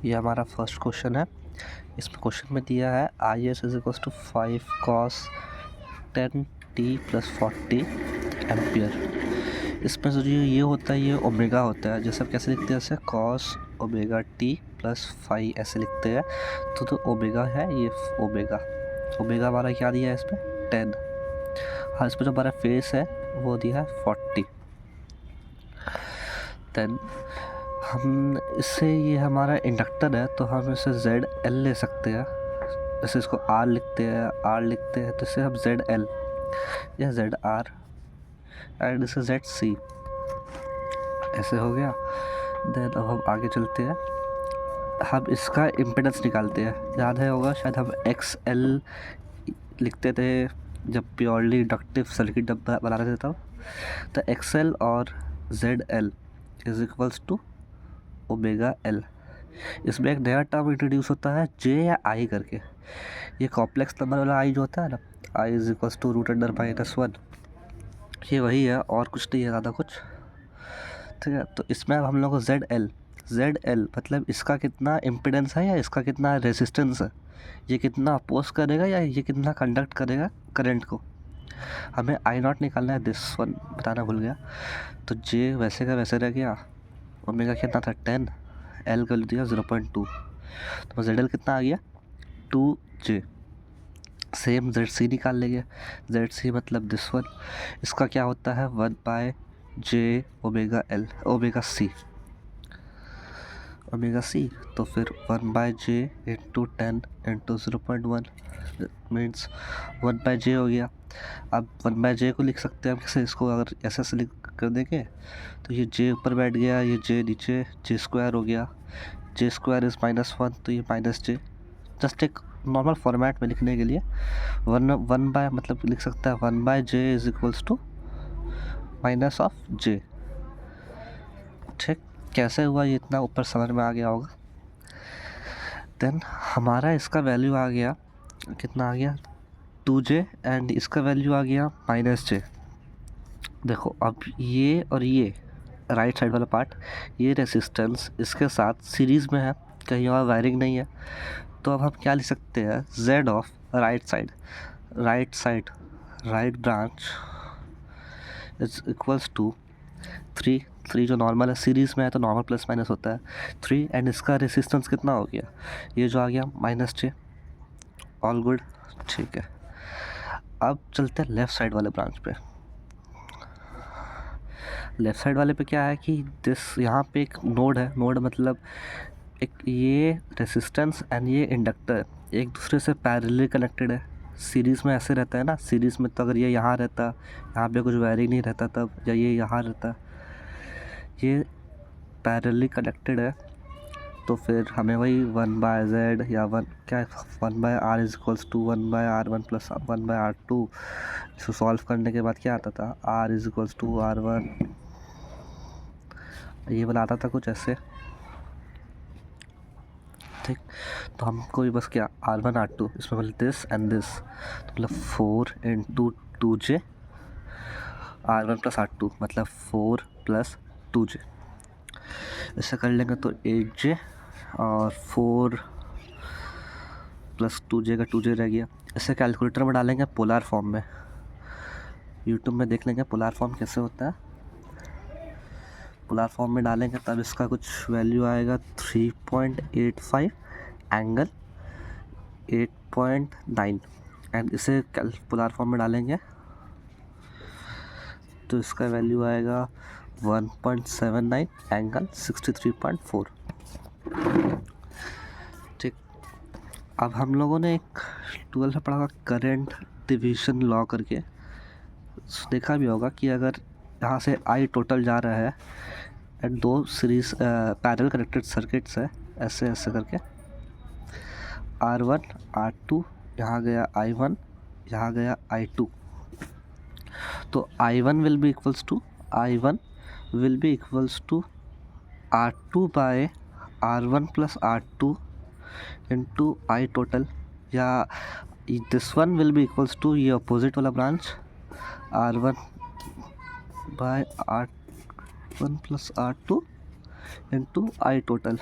ये हमारा first question है। इसमें क्वेश्चन में दिया है I S is equals to 5 cos 10t + 40 ampere. इसमें जो ये होता है ये ओमेगा होता है। जैसे आप कैसे लिखते हैं, जैसे cos ओमेगा t + 5 ऐसे लिखते हैं। तो ओमेगा है, ये ओमेगा हमारा क्या दिया है इसमें 10। हाँ, इसमें जो हमारा फेस है वो दिया है 40। देन हम इससे, ये हमारा इंडक्टर है तो हम इसे ZL ले सकते हैं। जैसे इसको R लिखते हैं तो इसे हम ZL या ZR एंड इसे ZC ऐसे हो गया। देन अब हम आगे चलते हैं, हम इसका इम्पिडेंस निकालते हैं। याद है होगा शायद, हम XL लिखते थे जब प्योरली इंडक्टिव सर्किट बना रहे थे तब। तो XL और ZL is equals to omega L। इसमें एक नया टर्म इंट्रोड्यूस होता है J या I करके। ये कॉम्प्लेक्स नंबर वाला I जो होता है ना, I इज इक्वल्स टू √(-1), ये वही है और कुछ नहीं है ज़्यादा कुछ। ठीक है, तो इसमें अब हम लोग को ZL मतलब इसका कितना इम्पिडेंस है या इसका कितना रेजिस्टेंस है, ये कितना अपोज करेगा या ये कितना कंडक्ट करेगा करंट को। हमें I0 निकालना है, दिस वन बताना भूल गया। तो J वैसे का वैसे रह गया, ओमेगा कितना था 10, L का दिया 0.2, तो ZL कितना आ गया 2J। सेम ZC निकाल लेंगे, ZC मतलब दिस वन, इसका क्या होता है 1/J ओमेगा C। तो फिर 1/J × 10 × 0.1 मीन्स 1/J हो गया। अब 1/J को लिख सकते हैं हम कैसे, इसको अगर ऐसे लिख कर देंगे तो ये J ऊपर बैठ गया, ये J नीचे, J² हो गया। J² इज़ -1 तो ये -J। जस्ट एक नॉर्मल फॉर्मेट में लिखने के लिए 1 बाय मतलब लिख सकता है 1/J is equals to -J। ठीक, कैसे हुआ ये इतना ऊपर समझ में आ गया होगा। देन हमारा इसका वैल्यू आ गया, कितना आ गया 2J एंड इसका वैल्यू आ गया -J। देखो अब ये और ये राइट साइड वाला पार्ट, ये रेसिस्टेंस इसके साथ सीरीज़ में है, कहीं और वायरिंग नहीं है। तो अब हम क्या लिख सकते हैं, Z of right branch is equals to 3 जो नॉर्मल है, सीरीज़ में है तो नॉर्मल प्लस माइनस होता है 3 एंड इसका रेसिस्टेंस कितना हो गया, ये जो आ गया -J। ऑल गुड, ठीक है। अब चलते हैं लेफ़्ट साइड वाले ब्रांच पे। लेफ़्ट साइड वाले पे क्या है कि यहाँ पे एक नोड है, नोड मतलब एक ये रेसिस्टेंस एंड ये इंडक्टर एक दूसरे से पैरेलली कनेक्टेड है। सीरीज़ में ऐसे रहता है ना, सीरीज़ में तो अगर ये यहाँ रहता, यहाँ पे कुछ वायरिंग नहीं रहता तब, या ये यहाँ रहता, ये पैरेलली कनेक्टेड है। तो फिर हमें वही 1/Z या 1/R is equals to 1/R1 + 1/R2। इसको सॉल्व करने के बाद क्या आता था, R is equals to R1, ये वाला आता था कुछ ऐसे। ठीक, तो हमको भी बस क्या R1 R2 इसमें मतलब दिस एंड दिस, तो मतलब 4 × 2J, R1 + R2 मतलब 4 + 2J। ऐसा कर लेंगे तो 8J और 4 + 2J का 2J रह गया। इसे कैलकुलेटर में डालेंगे पोलर फॉर्म में, यूट्यूब में देख लेंगे पोलर फॉर्म कैसे होता है। पोलर फॉर्म में डालेंगे तब इसका कुछ वैल्यू आएगा 3.85 एंगल 8.9 एंड इसे पोलर फॉर्म में डालेंगे तो इसका वैल्यू आएगा 1.79 एंगल 63.4। ठीक, अब हम लोगों ने एक 12 में पढ़ा करंट डिवीजन लॉ करके, देखा भी होगा कि अगर यहाँ से I टोटल जा रहा है and 2 series parallel connected circuits है ऐसे ऐसे करके, R1 R2, यहाँ गया I1, यहाँ गया I2, तो I1 will be equals to R2/R1 + R2 into I total, या this one will be equals to ये अपोजिट वाला branch R1/R1 + R2 into I total.